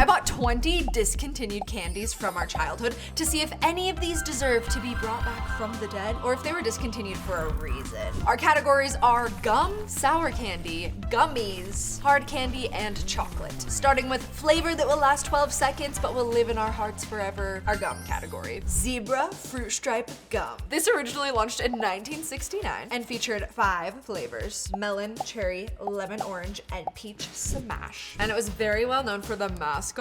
bought 20 discontinued candies from our childhood to see if any of these deserve to be brought back from the dead or if they were discontinued for a reason. Our categories are gum, sour candy, gummies, hard candy, and chocolate. Starting with flavor that will last 12 seconds but will live in our hearts forever, our gum category. Zebra Fruit Stripe Gum. This originally launched in 1969 and featured 5 flavors: melon, cherry, lemon orange, and peach smash. And it was very well known for the mascot,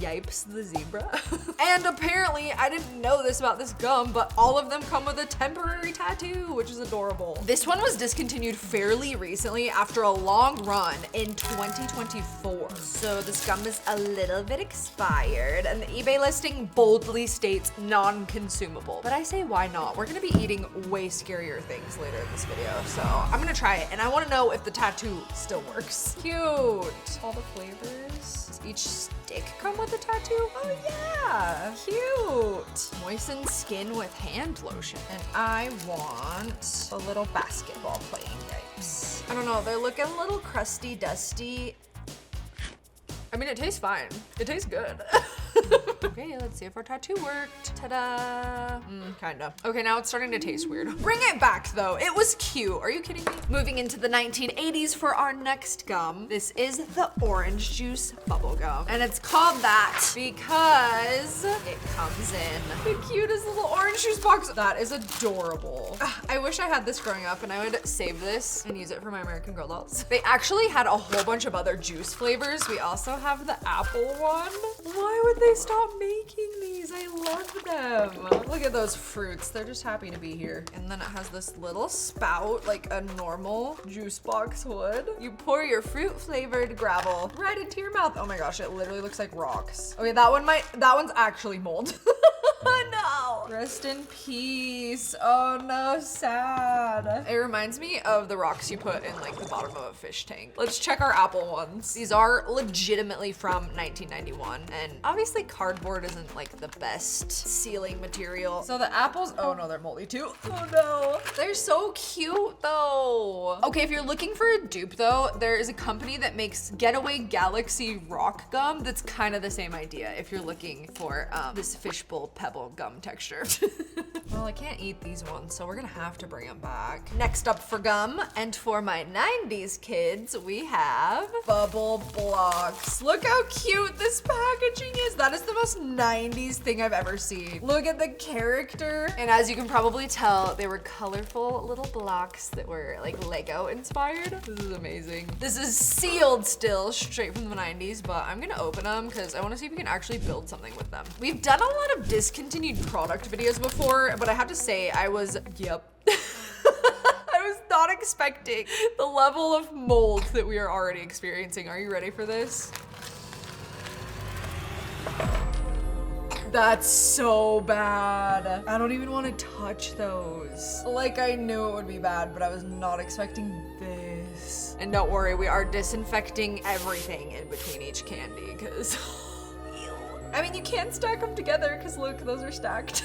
Yipes the zebra. And apparently, I didn't know this about this gum, but all of them come with a temporary tattoo, which is adorable. This one was discontinued fairly recently after a long run in 2024. So this gum is a little bit expired, and the eBay listing boldly states non-consumable. But I say, why not? We're gonna be eating way scarier things later in this video, so I'm gonna try it, and I wanna know if the tattoo still works. Cute. All the flavors. Does each stick come with a tattoo? Oh yeah, cute. Moisten skin with hand lotion. And I want a little basketball playing Yipes. I don't know, they're looking a little crusty, dusty. I mean, it tastes fine. It tastes good. Okay, let's see if our tattoo worked. Ta-da. Kinda. Okay, now it's starting to taste weird. Bring it back though. It was cute. Are you kidding me? Moving into the 1980s for our next gum. This is the orange juice bubble gum. And it's called that because it comes in the cutest little orange juice box. That is adorable. I wish I had this growing up and I would save this and use it for my American Girl dolls. They actually had a whole bunch of other juice flavors. We also have the apple one. Why would they stop making these? I love them. Look at those fruits. They're just happy to be here. And then it has this little spout like a normal juice box would. You pour your fruit flavored gravel right into your mouth. Oh my gosh, it literally looks like rocks. Okay, that one's actually mold. No. Rest in peace. Oh no, sad. It reminds me of the rocks you put in like the bottom of a fish tank. Let's check our apple ones. These are legitimately from 1991, and obviously cardboard isn't like the best sealing material. So the apples, oh no, they're moldy too. Oh no. They're so cute though. Okay, if you're looking for a dupe though, there is a company that makes Getaway Galaxy rock gum that's kind of the same idea if you're looking for this fishbowl pebble gum texture. Well, I can't eat these ones, so we're gonna have to bring them back. Next up for gum, and for my 90s kids, we have bubble blocks. Look how cute this packaging is. That is the most 90s thing I've ever seen. Look at the character. And as you can probably tell, they were colorful little blocks that were like Lego inspired. This is amazing. This is sealed still, straight from the 90s, but I'm gonna open them because I wanna see if we can actually build something with them. We've done a lot of discontinued product videos before, but I have to say, I was not expecting the level of mold that we are already experiencing. Are you ready for this? That's so bad. I don't even want to touch those. Like, I knew it would be bad, but I was not expecting this. And don't worry, we are disinfecting everything in between each candy, because I mean, you can't stack them together because look, those are stacked.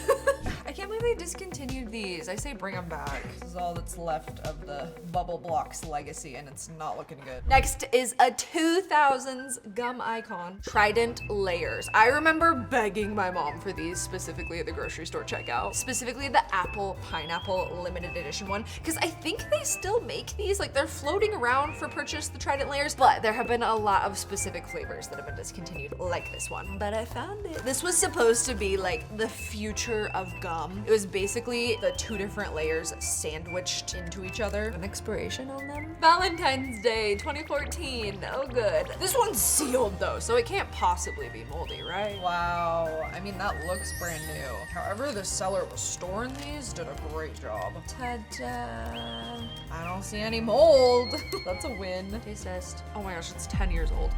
I can't believe they discontinued these. I say bring them back. This is all that's left of the Bubble Blocks legacy, and it's not looking good. Next is a 2000s gum icon, Trident Layers. I remember begging my mom for these specifically at the grocery store checkout, specifically the apple pineapple limited edition one, because I think they still make these. Like, they're floating around for purchase, the Trident Layers, but there have been a lot of specific flavors that have been discontinued, like this one. But I found it. This was supposed to be like the future of gum. It was basically the 2 different layers sandwiched into each other. An expiration on them? Valentine's Day 2014. Oh good. This one's sealed though, so it can't possibly be moldy, right? Wow. I mean, that looks brand new. However, the seller was storing these did a great job. Ta-da. I don't see any mold. That's a win. Taste test. Oh my gosh, it's 10 years old.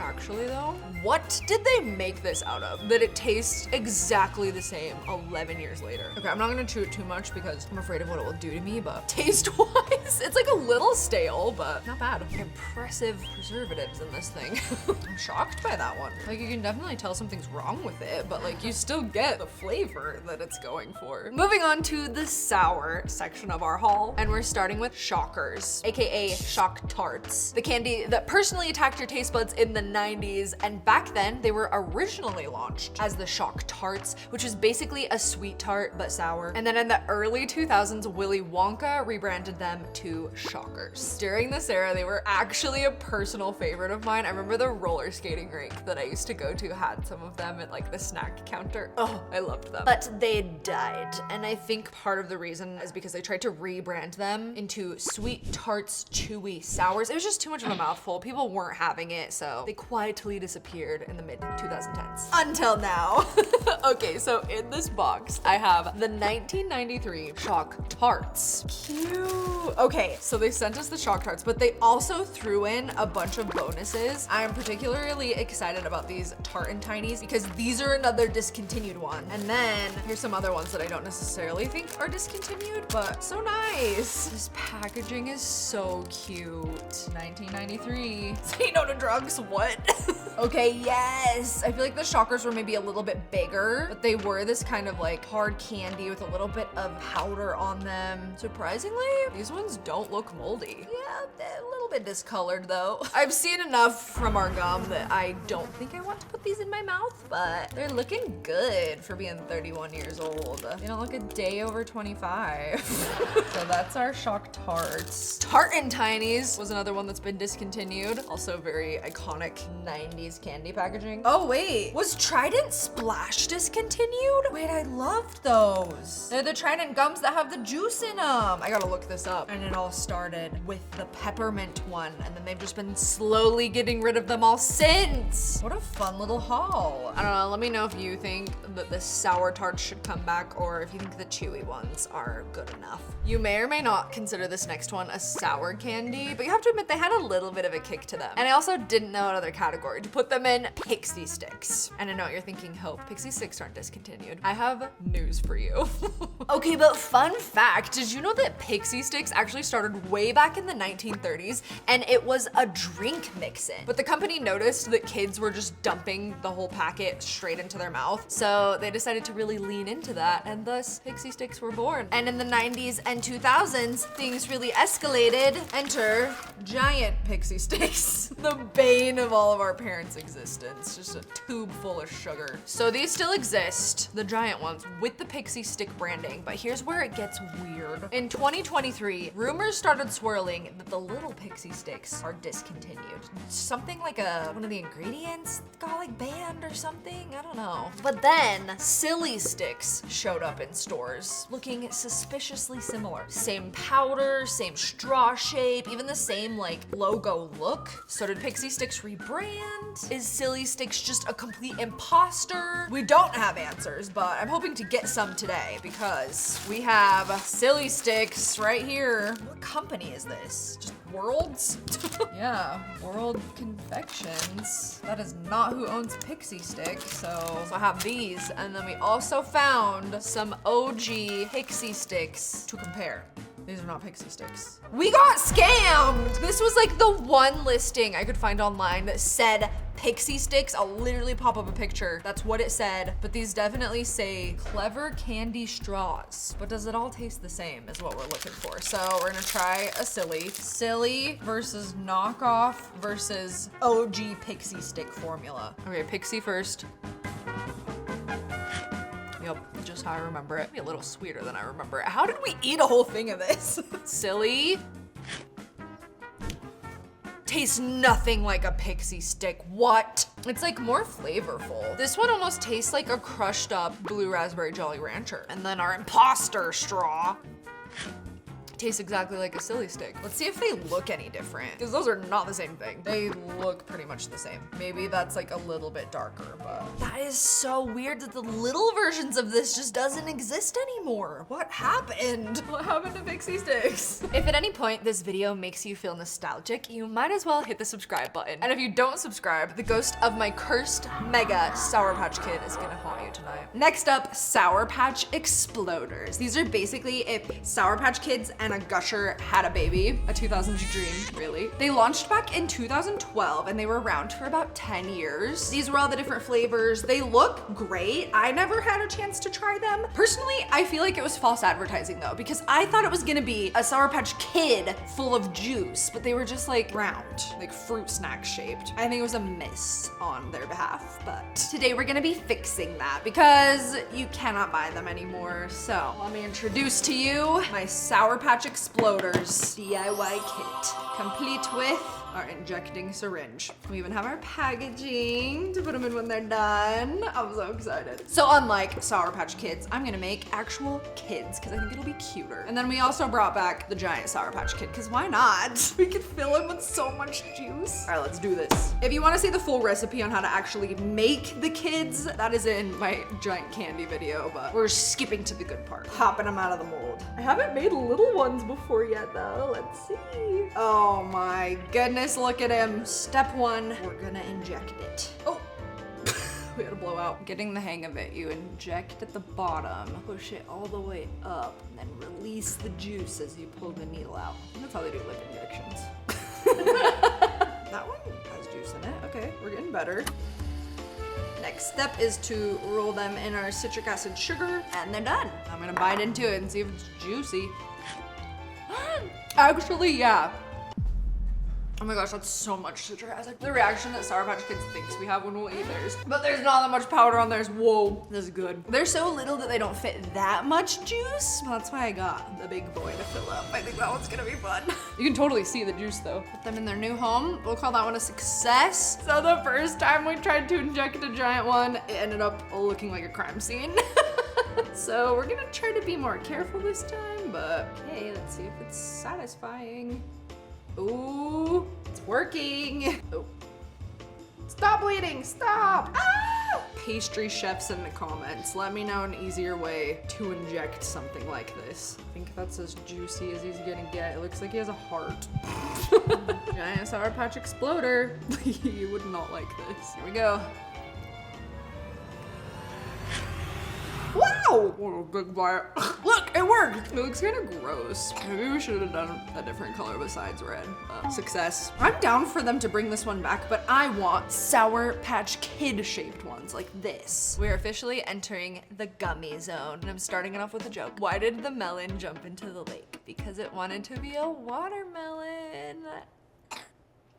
Actually though, what did they make this out of that it tastes exactly the same 11 years later? Okay, I'm not gonna chew it too much because I'm afraid of what it will do to me, but taste-wise, It's like a little stale, but not bad. Impressive preservatives in this thing. I'm shocked by that one. Like, you can definitely tell something's wrong with it, but like you still get the flavor that it's going for. Moving on to the sour section of our haul, and we're starting with Shockers, aka Shock Tarts. The candy that personally attacked your taste buds in the 90s, and back then they were originally launched as the Shock Tarts, which is basically a sweet tart but sour. And then in the early 2000s, Willy Wonka rebranded them to Shockers. During this era, they were actually a personal favorite of mine. I remember the roller skating rink that I used to go to had some of them at like the snack counter. Oh, I loved them. But they died, and I think part of the reason is because they tried to rebrand them into Sweet Tarts Chewy Sours. It was just too much of a mouthful. People weren't having it, so they quietly disappeared in the mid 2010s. Until now. Okay, so in this box, I have the 1993 Shock Tarts. Cute. Okay, so they sent us the Shock Tarts, but they also threw in a bunch of bonuses. I am particularly excited about these Tartan Tinies because these are another discontinued one. And then here's some other ones that I don't necessarily think are discontinued, but so nice. This packaging is so cute. 1993. Say no to drugs, what? Okay, yes. I feel like the Shockers were maybe a little bit bigger, but they were this kind of like hard candy with a little bit of powder on them. Surprisingly, these ones don't look moldy. Yeah, they're a little bit discolored though. I've seen enough from our gum that I don't think I want to put these in my mouth, but they're looking good for being 31 years old. They don't look a day over 25. So that's our Shock Tarts. Tartan Tinies was another one that's been discontinued. Also very iconic 90s candy packaging. Oh wait, was Trident Splash discontinued? Wait, I loved those. They're the Trident gums that have the juice in them. I gotta look this up. And it all started with the peppermint one, and then they've just been slowly getting rid of them all since. What a fun little haul. I don't know, let me know if you think that the sour tarts should come back, or if you think the chewy ones are good enough. You may or may not consider this next one a sour candy, but you have to admit they had a little bit of a kick to them. And I also didn't know another category to put them in: Pixie Sticks. And I know what you're thinking, Hope, Pixie Sticks aren't discontinued. I have news for you. Okay, but fun fact, did you know that Pixie Sticks actually started way back in the 1930s, and it was a drink mix-in? But the company noticed that kids were just dumping the whole packet straight into their mouth, so they decided to really lean into that, and thus Pixie Sticks were born. And in the 90s and 2000s, things really escalated. Enter giant Pixie Sticks, the bane of all of our parents' existence, just a tube full of sugar. So these still exist, the giant ones with the Pixie Stick branding, but here's where it gets weird. In 2023, rumors started swirling that the little Pixie Sticks are discontinued. Something like one of the ingredients got like banned or something, I don't know. But then Silly Sticks showed up in stores looking suspiciously similar. Same powder, same straw shape, even the same like logo look. So did Pixie Sticks rebrand? Is Silly Sticks just a complete imposter? We don't have answers, but I'm hoping to get some today because we have Silly Sticks right here. What company is this? Just Worlds? Yeah, World Confections. That is not who owns Pixie Stick, so I have these. And then we also found some OG Pixie Sticks to compare. These are not Pixie Sticks. We got scammed! This was like the one listing I could find online that said Pixie Sticks. I'll literally pop up a picture. That's what it said. But these definitely say clever candy straws. But does it all taste the same is what we're looking for. So we're gonna try a silly. Silly versus knockoff versus OG Pixie Stick formula. Okay, Pixie first. Yep, just how I remember it. Maybe a little sweeter than I remember it. How did we eat a whole thing of this? Silly. Tastes nothing like a Pixie Stick. What? It's like more flavorful. This one almost tastes like a crushed up blue raspberry Jolly Rancher. And then our imposter straw tastes exactly like a Silly Stick. Let's see if they look any different, because those are not the same thing. They look pretty much the same. Maybe that's like a little bit darker, but that is so weird that the little versions of this just doesn't exist anymore. What happened? What happened to Pixie Sticks? If at any point this video makes you feel nostalgic, you might as well hit the subscribe button. And if you don't subscribe, the ghost of my cursed mega Sour Patch Kid is gonna haunt you tonight. Next up, Sour Patch Exploders. These are basically if Sour Patch Kids and and a gusher had a baby, a 2000s dream, really. They launched back in 2012 and they were around for about 10 years. These were all the different flavors. They look great. I never had a chance to try them. Personally, I feel like it was false advertising though, because I thought it was gonna be a Sour Patch Kid full of juice, but they were just like round, like fruit snack shaped. I think it was a miss on their behalf, but today we're gonna be fixing that because you cannot buy them anymore. So let me introduce to you my Sour Patch Exploders DIY kit, complete with our injecting syringe. We even have our packaging to put them in when they're done. I'm so excited. So unlike Sour Patch Kids, I'm gonna make actual kids because I think it'll be cuter. And then we also brought back the giant Sour Patch Kid because why not? We could fill him with so much juice. All right, let's do this. If you want to see the full recipe on how to actually make the kids, that is in my giant candy video, but we're skipping to the good part. Popping them out of the mold. I haven't made little ones before yet though. Let's see. Oh my goodness. Look at him. Step one, we're gonna inject it. Oh, we gotta blow out. Getting the hang of it, you inject at the bottom, push it all the way up, and then release the juice as you pull the needle out. That's how they do lip injections. That one has juice in it. Okay, we're getting better. Next step is to roll them in our citric acid sugar, and they're done. I'm gonna bite into it and see if it's juicy. Actually, yeah. Oh my gosh, that's so much citric acid. The reaction that Sour Patch Kids thinks we have when we'll eat theirs. But there's not that much powder on theirs. Whoa, this is good. They're so little that they don't fit that much juice. Well, that's why I got the big boy to fill up. I think that one's gonna be fun. You can totally see the juice though. Put them in their new home. We'll call that one a success. So the first time we tried to inject a giant one, it ended up looking like a crime scene. So we're gonna try to be more careful this time, but hey, let's see if it's satisfying. Ooh, it's working. Oh. Stop bleeding, stop. Ah! Pastry chefs in the comments, let me know an easier way to inject something like this. I think that's as juicy as he's gonna get. It looks like he has a heart. Giant Sour Patch Exploder. You would not like this. Here we go. Wow! What a big bite. Look, it worked! It looks kind of gross. Maybe we should have done a different color besides red. Success. I'm down for them to bring this one back, but I want Sour Patch Kid shaped ones like this. We're officially entering the gummy zone, and I'm starting it off with a joke. Why did the melon jump into the lake? Because it wanted to be a watermelon.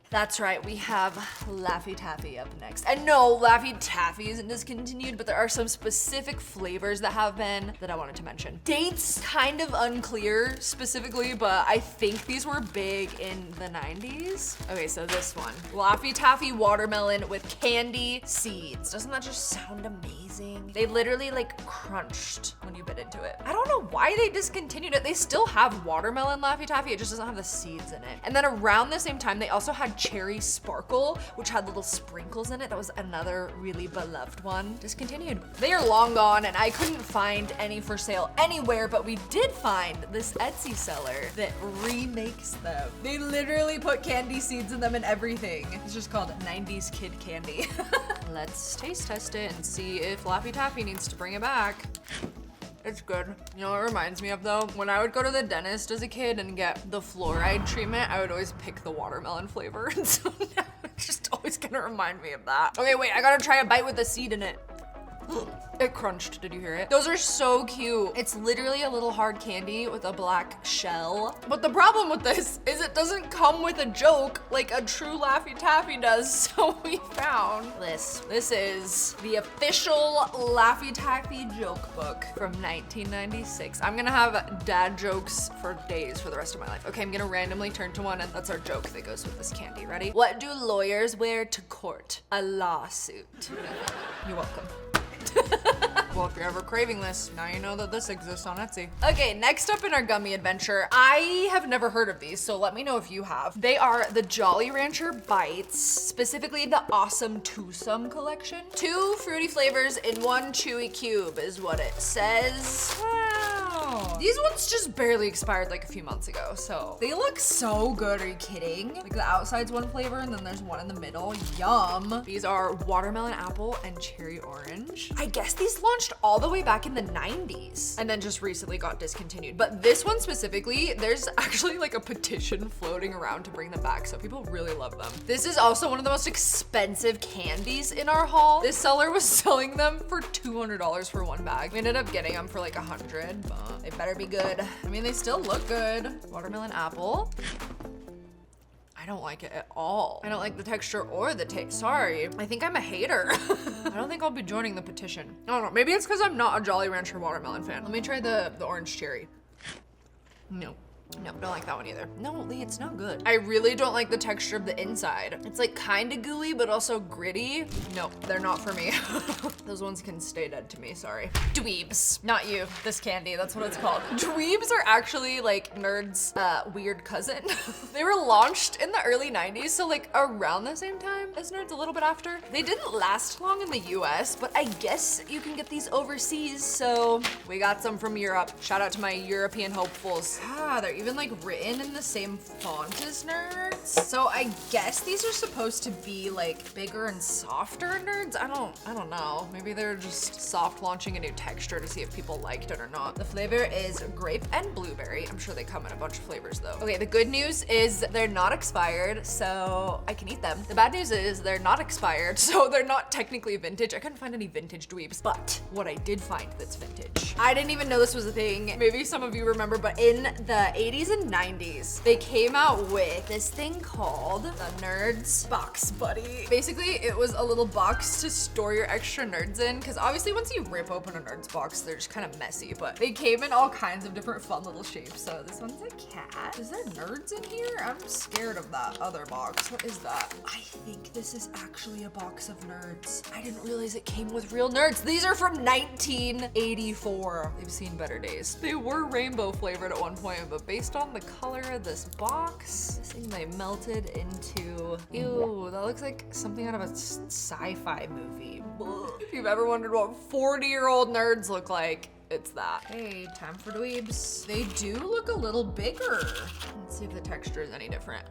That's right, we have Laffy Taffy up next. And no, Laffy Taffy isn't discontinued, but there are some specific flavors that have been that I wanted to mention. Dates, kind of unclear specifically, but I think these were big in the 90s. Okay, so this one. Laffy Taffy watermelon with candy seeds. Doesn't that just sound amazing? They literally like crunched when you bit into it. I don't know why they discontinued it. They still have watermelon Laffy Taffy, it just doesn't have the seeds in it. And then around the same time, they also had Cherry Sparkle, which had little sprinkles in it. That was another really beloved one. Discontinued. They are long gone and I couldn't find any for sale anywhere, but we did find this Etsy seller that remakes them. They literally put candy seeds in them and everything. It's just called 90s Kid Candy. Let's taste test it and see if Laffy Taffy needs to bring it back. It's good. You know what it reminds me of though? When I would go to the dentist as a kid and get the fluoride treatment, I would always pick the watermelon flavor. And so now it's just always gonna remind me of that. Okay, wait, I gotta try a bite with the seed in it. It crunched, did you hear it? Those are so cute. It's literally a little hard candy with a black shell. But the problem with this is it doesn't come with a joke like a true Laffy Taffy does, so we found this. This is the official Laffy Taffy joke book from 1996. I'm gonna have dad jokes for days for the rest of my life. Okay, I'm gonna randomly turn to one and that's our joke that goes with this candy. Ready? What do lawyers wear to court? A lawsuit. You're welcome. Well, if you're ever craving this, now you know that this exists on Etsy. Okay, next up in our gummy adventure, I have never heard of these, so let me know if you have. They are the Jolly Rancher Bites, specifically the Awesome Twosome collection. 2 fruity flavors in 1 chewy cube is what it says. Wow. know. These ones just barely expired like a few months ago, so they look so good. Are you kidding? Like the outside's one flavor and then there's one in the middle. Yum. These are watermelon apple and cherry orange. I guess these launched all the way back in the 90s and then just recently got discontinued. But this one specifically, there's actually like a petition floating around to bring them back, so people really love them. This is also one of the most expensive candies in our haul. This seller was selling them for $200 for one bag. We ended up getting them for like 100, but they better be good. I mean, they still look good. Watermelon apple. I don't like it at all. I don't like the texture or the taste. Sorry. I think I'm a hater. I don't think I'll be joining the petition. I don't know. Maybe it's because I'm not a Jolly Rancher watermelon fan. Let me try the orange cherry. No. No, don't like that one either. No, Lee, it's not good. I really don't like the texture of the inside. It's like kind of gooey, but also gritty. No, they're not for me. Those ones can stay dead to me, sorry. Dweebs, not you, this candy, that's what it's called. Dweebs are actually like Nerd's weird cousin. They were launched in the early 90s, so like around the same time as Nerds, a little bit after. They didn't last long in the US, but I guess you can get these overseas, so we got some from Europe. Shout out to my European hopefuls. Ah, they're even like written in the same font as Nerds. So I guess these are supposed to be like bigger and softer Nerds. I don't know. Maybe they're just soft launching a new texture to see if people liked it or not. The flavor is grape and blueberry. I'm sure they come in a bunch of flavors though. Okay, the good news is they're not expired, so I can eat them. The bad news is they're not expired, so they're not technically vintage. I couldn't find any vintage Dweebs, but what I did find that's vintage. I didn't even know this was a thing. Maybe some of you remember, but in the 80s and 90s, they came out with this thing called the Nerds Box Buddy. Basically, it was a little box to store your extra Nerds in, because obviously once you rip open a Nerds box, they're just kind of messy, but they came in all kinds of different fun little shapes. So this one's a cat. Is there Nerds in here? I'm scared of that other box. What is that? I think this is actually a box of Nerds. I didn't realize it came with real Nerds. These are from 1984. They've seen better days. They were rainbow flavored at one point, but based on the color of this box, this thing they melted into, ew, that looks like something out of a sci-fi movie. If you've ever wondered what 40-year-old Nerds look like, it's that. Hey, time for Dweebs. They do look a little bigger. Let's see if the texture is any different.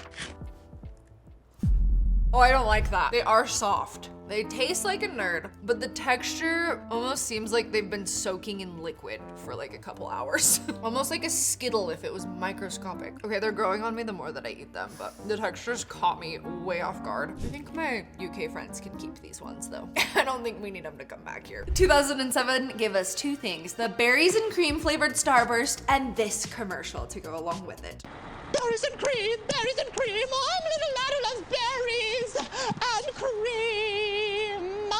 Oh, I don't like that. They are soft. They taste like a Nerd, but the texture almost seems like they've been soaking in liquid for like a couple hours. Almost like a Skittle if it was microscopic. Okay, they're growing on me the more that I eat them, but the textures caught me way off guard. I think my UK friends can keep these ones though. I don't think we need them to come back here. 2007 gave us two things, the berries and cream flavored Starburst and this commercial to go along with it. Berries and cream, oh, little lad who loves berries and cream.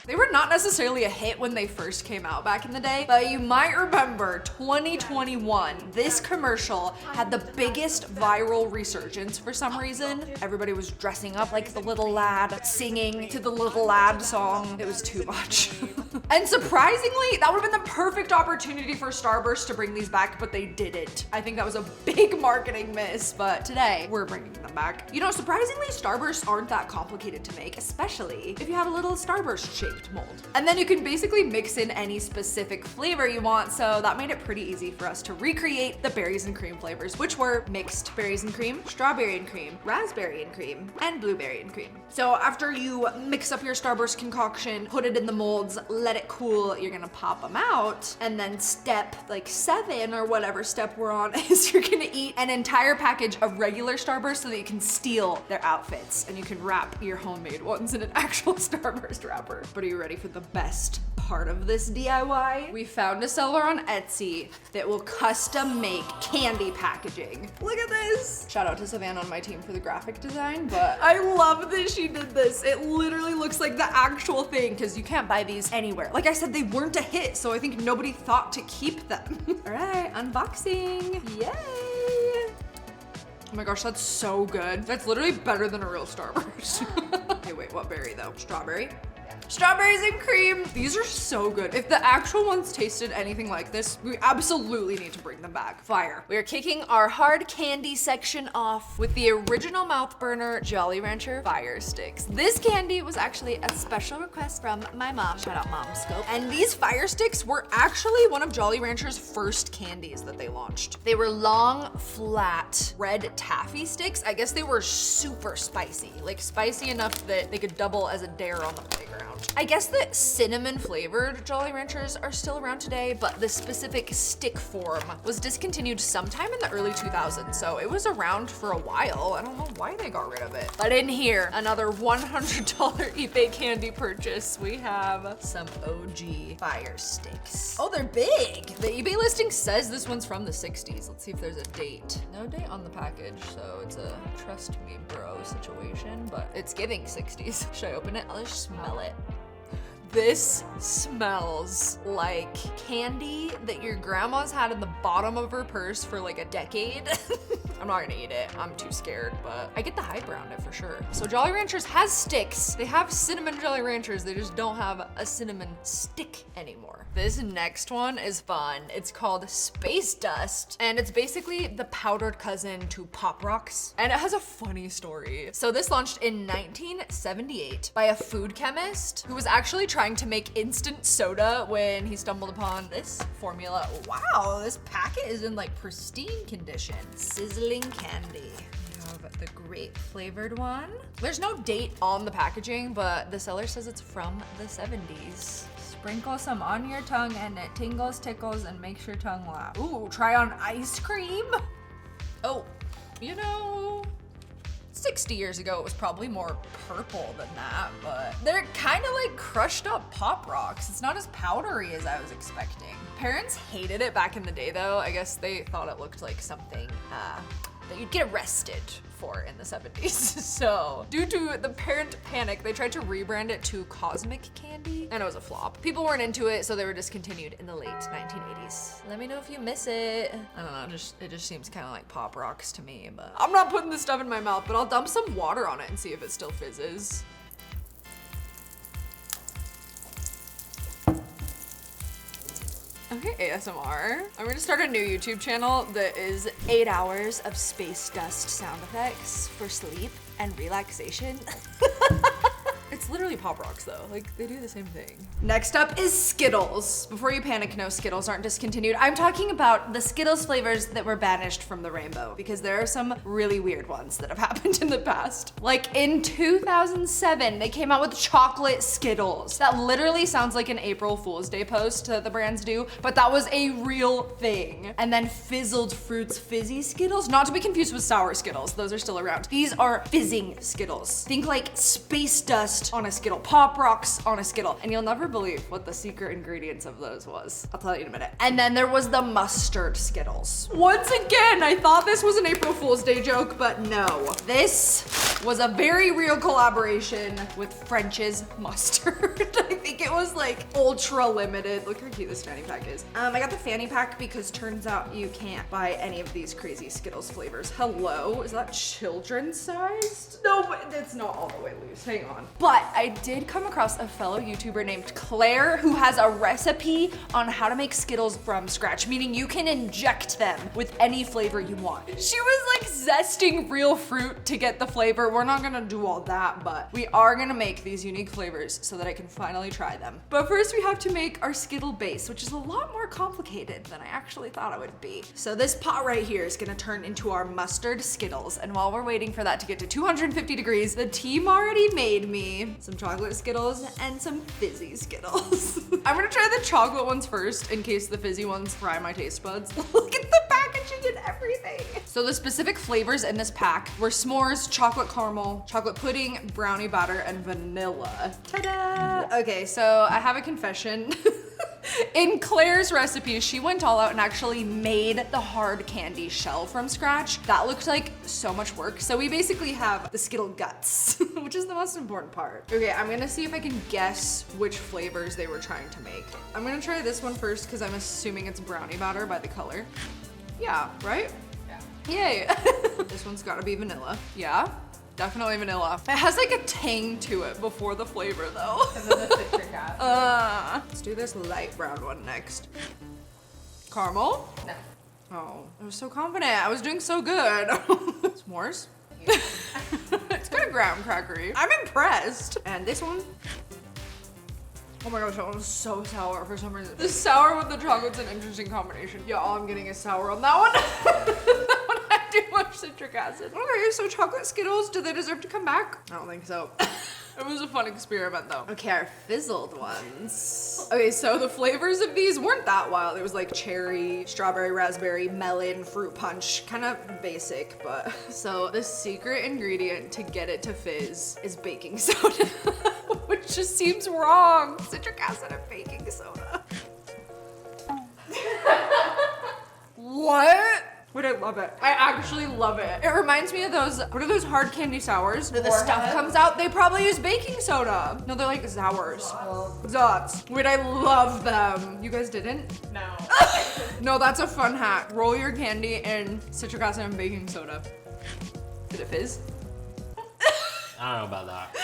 They were not necessarily a hit when they first came out back in the day, but you might remember 2021, this commercial had the biggest viral resurgence for some reason. Everybody was dressing up like the little lad, singing to the little lad song. It was too much. And surprisingly, that would have been the perfect opportunity for Starburst to bring these back, but they didn't. I think that was a big marketing miss, but today we're bringing them back. You know, surprisingly, Starbursts aren't that complicated to make, especially if you have a little Starburst shaped mold. And then you can basically mix in any specific flavor you want, so that made it pretty easy for us to recreate the berries and cream flavors, which were mixed berries and cream, strawberry and cream, raspberry and cream, and blueberry and cream. So after you mix up your Starburst concoction, put it in the molds, let it cool, you're gonna pop them out, and then step like 7 or whatever step we're on is you're gonna eat an entire package of regular Starburst so that you can steal their outfits and you can wrap your homemade ones in an actual Starburst wrapper. But are you ready for the best part of this DIY? We found a seller on Etsy that will custom make candy packaging. Look at this. Shout out to Savannah on my team for the graphic design, but I love that she did this. It literally looks like the actual thing because you can't buy these anywhere. Like I said, they weren't a hit, so I think nobody thought to keep them. All right, unboxing. Yay. Oh my gosh, that's so good. That's literally better than a real Starburst. Okay, wait, what berry though? Strawberry? Strawberries and cream. These are so good. If the actual ones tasted anything like this, we absolutely need to bring them back. Fire. We are kicking our hard candy section off with the original mouth burner Jolly Rancher Fire Sticks. This candy was actually a special request from my mom. Shout out HopeScope. And these Fire Sticks were actually one of Jolly Rancher's first candies that they launched. They were long, flat, red taffy sticks. I guess they were super spicy, like spicy enough that they could double as a dare on the playground. I guess the cinnamon flavored Jolly Ranchers are still around today, but the specific stick form was discontinued sometime in the early 2000s, so it was around for a while. I don't know why they got rid of it. But in here, another $100 eBay candy purchase, we have some OG Fire Sticks. Oh, they're big. The eBay listing says this one's from the 60s. Let's see if there's a date. No date on the package, so it's a trust me bro situation, but it's giving 60s. Should I open it? I'll just smell it. This smells like candy that your grandma's had in the bottom of her purse for like a decade. I'm not gonna eat it, I'm too scared, but I get the hype around it for sure. So Jolly Ranchers has sticks. They have cinnamon Jolly Ranchers, they just don't have a cinnamon stick anymore. This next one is fun. It's called Space Dust, and it's basically the powdered cousin to Pop Rocks, and it has a funny story. So this launched in 1978 by a food chemist who was actually trying to make instant soda when he stumbled upon this formula. Wow, this packet is in like pristine condition. Sizzling candy. We have the grape flavored one. There's no date on the packaging, but the seller says it's from the 70s. Sprinkle some on your tongue and it tingles, tickles, and makes your tongue laugh. Ooh, try on ice cream. Oh, you know, 60 years ago, it was probably more purple than that, but they're kind of like crushed up Pop Rocks. It's not as powdery as I was expecting. Parents hated it back in the day though. I guess they thought it looked like something that you'd get arrested for in the 70s. So due to the parent panic, they tried to rebrand it to Cosmic Candy, and it was a flop. People weren't into it, so they were discontinued in the late 1980s. Let me know if you miss it. I don't know, it just seems kind of like Pop Rocks to me, but I'm not putting this stuff in my mouth, but I'll dump some water on it and see if it still fizzes. Okay, ASMR. I'm gonna start a new YouTube channel that is 8 hours of space dust sound effects for sleep and relaxation. It's literally Pop Rocks though, like they do the same thing. Next up is Skittles. Before you panic, no, Skittles aren't discontinued. I'm talking about the Skittles flavors that were banished from the rainbow, because there are some really weird ones that have happened in the past. Like in 2007, they came out with chocolate Skittles. That literally sounds like an April Fool's Day post that the brands do, but that was a real thing. And then Fizzled Fruits Fizzy Skittles, not to be confused with sour Skittles, those are still around. These are fizzing Skittles. Think like space dust on a Skittle, Pop Rocks on a Skittle, and you'll never believe what the secret ingredients of those was. I'll tell you in a minute. And then there was the mustard Skittles. Once again, I thought this was an April Fool's Day joke, but no. This was a very real collaboration with French's Mustard. I think it was like ultra limited. Look how cute this fanny pack is. I got the fanny pack because turns out you can't buy any of these crazy Skittles flavors. Hello, is that children's sized? No, but it's not all the way loose, hang on. But I did come across a fellow YouTuber named Claire who has a recipe on how to make Skittles from scratch, meaning you can inject them with any flavor you want. She was like zesting real fruit to get the flavor. We're not gonna do all that, but we are gonna make these unique flavors so that I can finally try them. But first we have to make our Skittle base, which is a lot more complicated than I actually thought it would be. So this pot right here is gonna turn into our mustard Skittles, and while we're waiting for that to get to 250 degrees, the team already made me some chocolate Skittles and some fizzy Skittles. I'm gonna try the chocolate ones first in case the fizzy ones fry my taste buds. Look at the packaging and everything. So the specific flavors in this pack were s'mores, chocolate caramel, chocolate pudding, brownie batter, and vanilla. Ta-da! Okay, so I have a confession. In Claire's recipe, she went all out and actually made the hard candy shell from scratch. That looked like so much work. So we basically have the Skittle guts, which is the most important part. Okay, I'm gonna see if I can guess which flavors they were trying to make. I'm gonna try this one first because I'm assuming it's brownie batter by the color. Yeah, right? Yeah. Yay. This one's gotta be vanilla. Yeah. Definitely vanilla. It has like a tang to it before the flavor though. And then the citric acid. Let's do this light brown one next. Caramel? No. Oh, I was so confident. I was doing so good. S'mores? It's kind of graham crackery. I'm impressed. And this one? Oh my gosh, that one's so sour for some reason. The sour with the chocolate's an interesting combination. Yeah, all I'm getting is sour on that one. That one had too much citric acid. Okay, so chocolate Skittles, do they deserve to come back? I don't think so. It was a fun experiment though. Okay, our fizzled ones. Okay, so the flavors of these weren't that wild. It was like cherry, strawberry, raspberry, melon, fruit punch. Kind of basic, but. So the secret ingredient to get it to fizz is baking soda, which just seems wrong. Citric acid and baking soda. What? Wait, I love it. I actually love it. It reminds me of those, what are those hard candy sours? Where the stuff comes out, they probably use baking soda. No, they're like sours. Zots. Wait, I love them. You guys didn't? No. No, that's a fun hack. Roll your candy in citric acid and baking soda. Did it fizz? I don't know about that.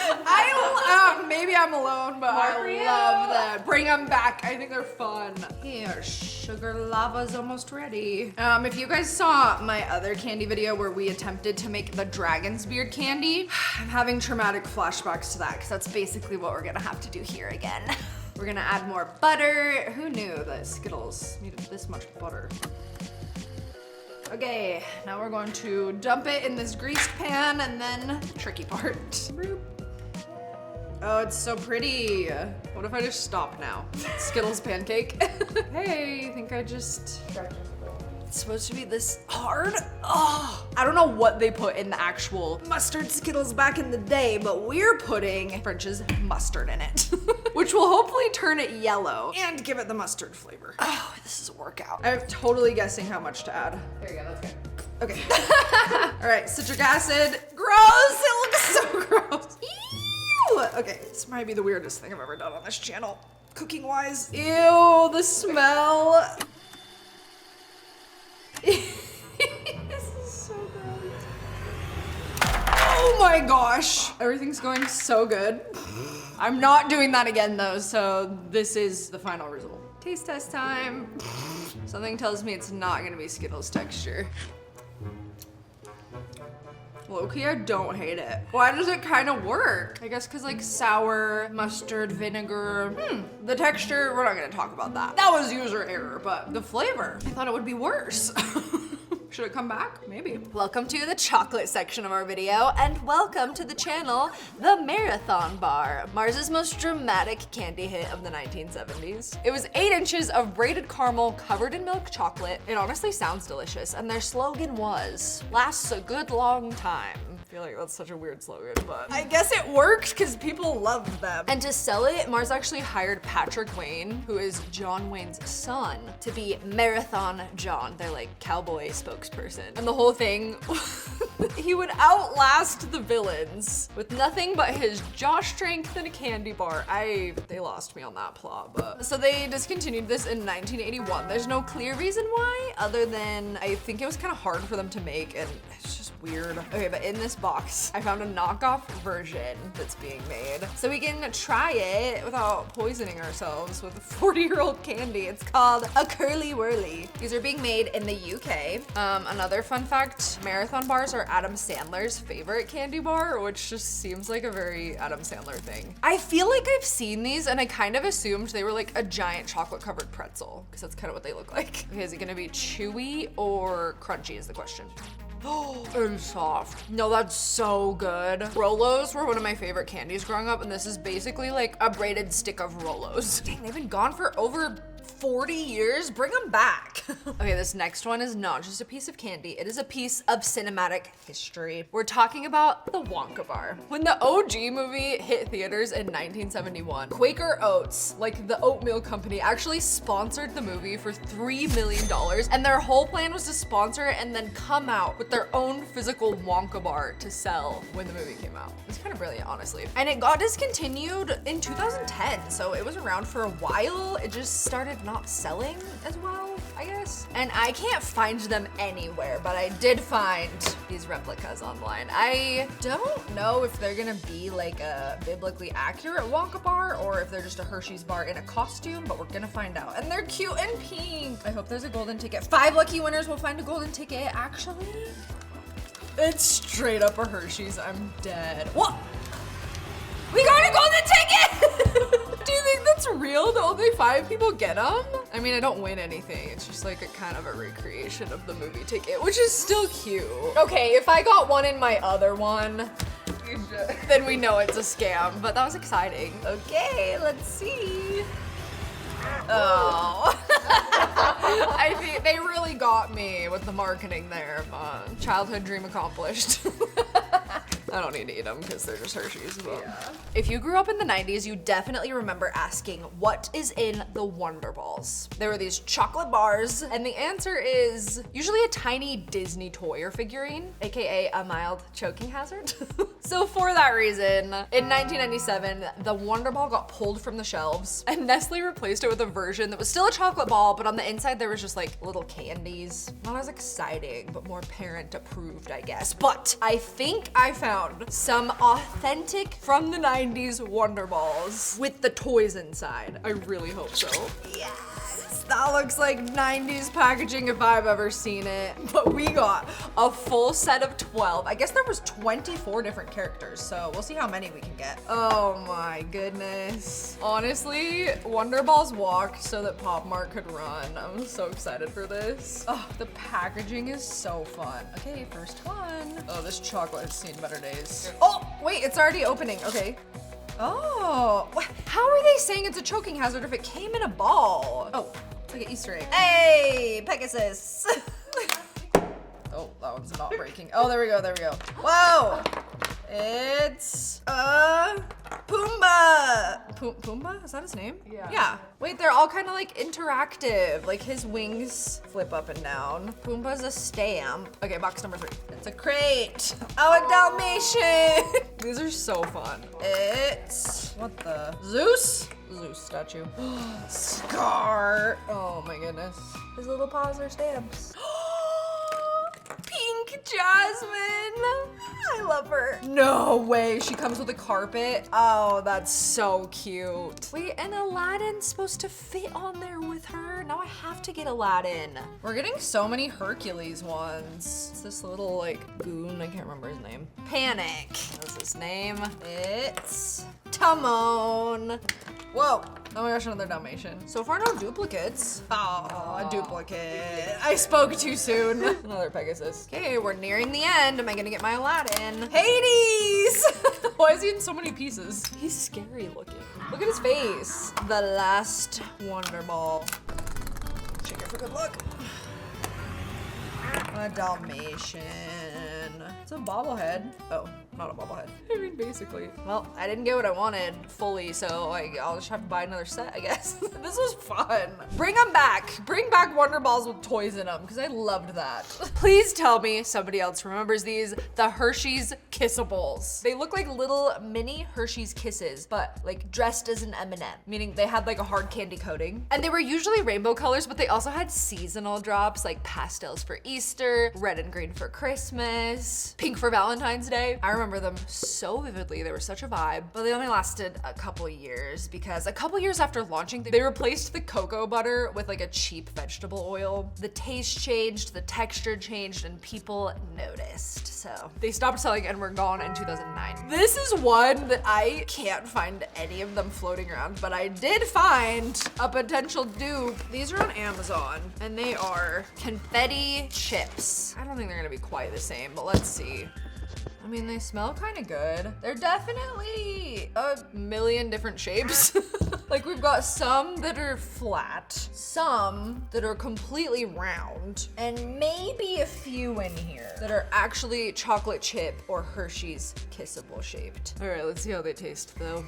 Maybe I'm alone, but I love them. Bring them back. I think they're fun. Here, sugar lava's almost ready. If you guys saw my other candy video where we attempted to make the dragon's beard candy, I'm having traumatic flashbacks to that because that's basically what we're gonna have to do here again. We're gonna add more butter. Who knew that Skittles needed this much butter? Okay, now we're going to dump it in this greased pan and then the tricky part. Oh, it's so pretty. What if I just stop now? Skittles pancake. Hey, I think I just... It's supposed to be this hard? Oh, I don't know what they put in the actual mustard Skittles back in the day, but we're putting French's mustard in it, which will hopefully turn it yellow and give it the mustard flavor. Oh, this is a workout. I'm totally guessing how much to add. There you go, that's good. Okay. All right, citric acid. Gross, it looks so gross. Ew. Okay, this might be the weirdest thing I've ever done on this channel, cooking wise. Ew, the smell. This is so gross. Oh my gosh. Everything's going so good. I'm not doing that again though, so this is the final result. Taste test time. Something tells me it's not gonna be Skittles texture. Low-key, I don't hate it. Why does it kind of work? I guess because like sour, mustard, vinegar. The texture, we're not gonna talk about that. That was user error, but the flavor, I thought it would be worse. Should it come back? Maybe. Welcome to the chocolate section of our video, and welcome to the channel, The Marathon Bar, Mars's most dramatic candy hit of the 1970s. It was 8 inches of braided caramel covered in milk chocolate. It honestly sounds delicious, and their slogan was, lasts a good long time. I feel like that's such a weird slogan, but I guess it worked because people loved them. And to sell it, Mars actually hired Patrick Wayne, who is John Wayne's son, to be Marathon John, their like cowboy spokesperson. And the whole thing, he would outlast the villains with nothing but his jaw strength and a candy bar. They lost me on that plot, but. So they discontinued this in 1981. There's no clear reason why, other than I think it was kind of hard for them to make and it's just weird. Okay, but in this box, I found a knockoff version that's being made. So we can try it without poisoning ourselves with 40-year-old candy. It's called a Curly Whirly. These are being made in the UK. Another fun fact, Marathon bars are Adam Sandler's favorite candy bar, which just seems like a very Adam Sandler thing. I feel like I've seen these and I kind of assumed they were like a giant chocolate covered pretzel because that's kind of what they look like. Okay, is it gonna be chewy or crunchy is the question. Oh, and soft. No, that's so good. Rolos were one of my favorite candies growing up, and this is basically like a braided stick of Rolos. Dang, they've been gone for over 40 years, bring them back. Okay, this next one is not just a piece of candy, it is a piece of cinematic history. We're talking about the Wonka Bar. When the OG movie hit theaters in 1971, Quaker Oats, like the oatmeal company, actually sponsored the movie for $3 million, and their whole plan was to sponsor it and then come out with their own physical Wonka Bar to sell when the movie came out. It's kind of brilliant, honestly. And it got discontinued in 2010, so it was around for a while. It just started not selling as well. I guess. And I can't find them anywhere, but I did find these replicas online. I don't know if they're gonna be like a biblically accurate Wonka bar or if they're just a Hershey's bar in a costume, but we're gonna find out. And they're cute and pink. I hope there's a golden ticket. 5 lucky winners will find a golden ticket, actually. It's straight up a Hershey's. I'm dead. What? We got a golden ticket! Do you think that's real? The only 5 people get them? I mean, I don't win anything. It's just like a kind of a recreation of the movie ticket, which is still cute. Okay, if I got one in my other one, then we know it's a scam, but that was exciting. Okay, let's see. Oh. I think they really got me with the marketing there, but childhood dream accomplished. I don't need to eat them because they're just Hershey's. Yeah. If you grew up in the 90s, you definitely remember asking, what is in the Wonder Balls? There were these chocolate bars, and the answer is usually a tiny Disney toy or figurine, AKA a mild choking hazard. So for that reason, in 1997, the Wonder Ball got pulled from the shelves, and Nestle replaced it with a version that was still a chocolate ball, but on the inside there was just like little candies. Not as exciting, but more parent approved, I guess. But I think I found some authentic from the 90s Wonder Balls with the toys inside. I really hope so. Yes, that looks like 90s packaging if I've ever seen it. But we got a full set of 12. I guess there was 24 different characters, so we'll see how many we can get. Oh my goodness. Honestly, Wonder Balls walk so that Pop Mart could run. I'm so excited for this. Oh, the packaging is so fun. Okay, first one. Oh, this chocolate has seen better days. Oh, wait, it's already opening. Okay. Oh, how are they saying it's a choking hazard if it came in a ball? Oh, it's like an Easter egg. Hey, Pegasus. Oh, that one's not breaking. Oh, there we go, there we go. Whoa, it's Pumbaa. Pumbaa, is that his name? Yeah. Yeah. Wait, they're all kind of like interactive. Like his wings flip up and down. Pumbaa's a stamp. Okay, box number 3. It's a crate. Oh, a Dalmatian. These are so fun. It's, what the? Zeus? Zeus statue. Scar. Oh my goodness. His little paws are stamps. Pink Jasmine. I love her. No way, she comes with a carpet. Oh, that's so cute. Wait, and Aladdin's supposed to fit on there with her. Now I have to get Aladdin. We're getting so many Hercules ones. It's this little like goon, I can't remember his name. Panic, that's his name. It's Timon. Whoa. Oh my gosh, another Dalmatian. So far, no duplicates. Oh, a duplicate. I spoke too soon. Another Pegasus. Okay, we're nearing the end. Am I gonna get my Aladdin? Hades! Why is he in so many pieces? He's scary looking. Look at his face. The last Wonder Ball. Shake it for good luck. A Dalmatian. It's a bobblehead. Oh, not a bobblehead. I mean, basically. Well, I didn't get what I wanted fully, so I'll just have to buy another set, I guess. This was fun. Bring them back. Bring back Wonder Balls with toys in them, because I loved that. Please tell me somebody else remembers these. The Hershey's Kissables. They look like little mini Hershey's Kisses, but like dressed as an M&M, meaning they had like a hard candy coating. And they were usually rainbow colors, but they also had seasonal drops like pastels for Easter, red and green for Christmas, pink for Valentine's Day. I remember them so vividly. They were such a vibe, but they only lasted a couple years because a couple years after launching, they replaced the cocoa butter with like a cheap vegetable oil. The taste changed, the texture changed, and people noticed. So they stopped selling and were gone in 2009. This is one that I can't find any of them floating around, but I did find a potential dupe. These are on Amazon and they are confetti chips. I don't think they're gonna be quite the same, but let's see. I mean, they smell kind of good. They're definitely a million different shapes. Like we've got some that are flat, some that are completely round, and maybe a few in here that are actually chocolate chip or Hershey's Kissable shaped. All right, let's see how they taste though.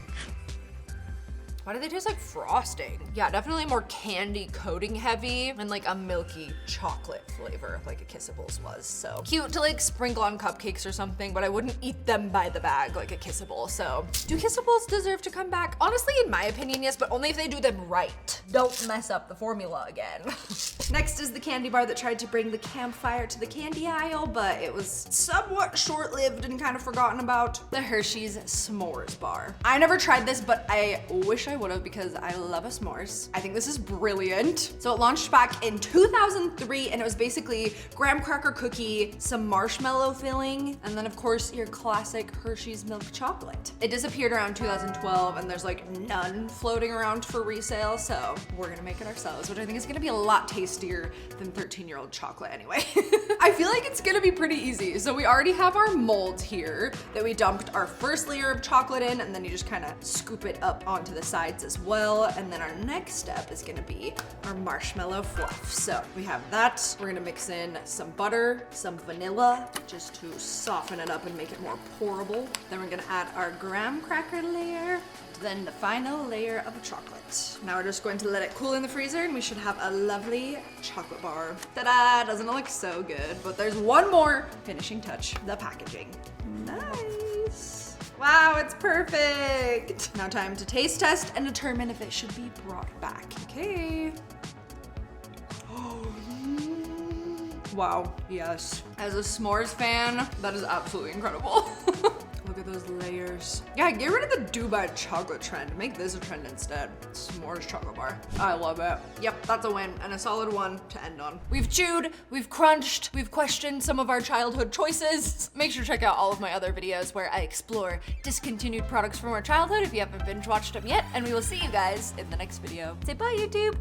Why do they taste like frosting? Yeah, definitely more candy coating heavy and like a milky chocolate flavor like a Kissables was. So cute to like sprinkle on cupcakes or something, but I wouldn't eat them by the bag like a Kissable. So do Kissables deserve to come back? Honestly, in my opinion, yes, but only if they do them right. Don't mess up the formula again. Next is the candy bar that tried to bring the campfire to the candy aisle, but it was somewhat short-lived and kind of forgotten about. The Hershey's S'mores Bar. I never tried this, but I wish I would have because I love a s'mores. I think this is brilliant. So it launched back in 2003 and it was basically graham cracker cookie, some marshmallow filling, and then of course your classic Hershey's milk chocolate. It disappeared around 2012 and there's like none floating around for resale, so we're gonna make it ourselves, which I think is gonna be a lot tastier than 13-year-old chocolate anyway. I feel like it's gonna be pretty easy. So we already have our mold here that we dumped our first layer of chocolate in, and then you just kind of scoop it up onto the sides as well. And then our next step is gonna be our marshmallow fluff. So we have that. We're gonna mix in some butter, some vanilla, just to soften it up and make it more pourable. Then we're gonna add our graham cracker layer, then the final layer of chocolate. Now we're just going to let it cool in the freezer and we should have a lovely chocolate bar. Ta-da! Doesn't it look so good? But there's one more finishing touch, the packaging. Nice. Wow, it's perfect. Now time to taste test and determine if it should be brought back. Okay. Wow, yes. As a s'mores fan, that is absolutely incredible. Look at those layers. Yeah, get rid of the Dubai chocolate trend. Make this a trend instead. S'mores chocolate bar. I love it. Yep, that's a win and a solid one to end on. We've chewed, we've crunched, we've questioned some of our childhood choices. Make sure to check out all of my other videos where I explore discontinued products from our childhood if you haven't binge watched them yet. And we will see you guys in the next video. Say bye, YouTube.